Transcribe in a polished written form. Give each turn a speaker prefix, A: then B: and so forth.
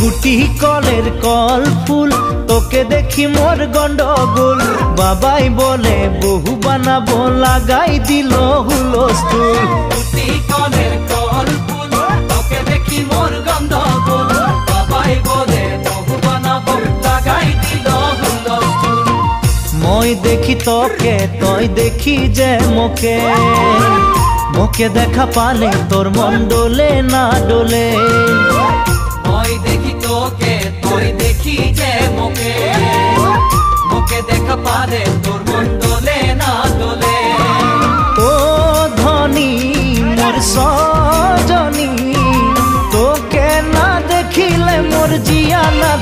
A: গুটি কলের কল ফুল তোকে দেখি মোর গন্ডগোল বাবাই বলে বহু বানাবো লাগাই দিল হুলস্থুল
B: গুটি কলের কল ফুল তোকে দেখি মোর গন্ডগোল বাবাই বলে বহু বানাবো লাগাই দিল হুলস্থুল
A: মই দেখি তোকে তই দেখি যে মোকে মোকে দেখা পালে তোর মন ডোলে না ডোলে
B: মই দেখি তোকে তুই দেখি যে মোকে মোকে দেখা পারে তোর মন দোলে না দোলে
A: ও ধনী মোর সজনী তোকে না দেখিলে মোর জিয়া না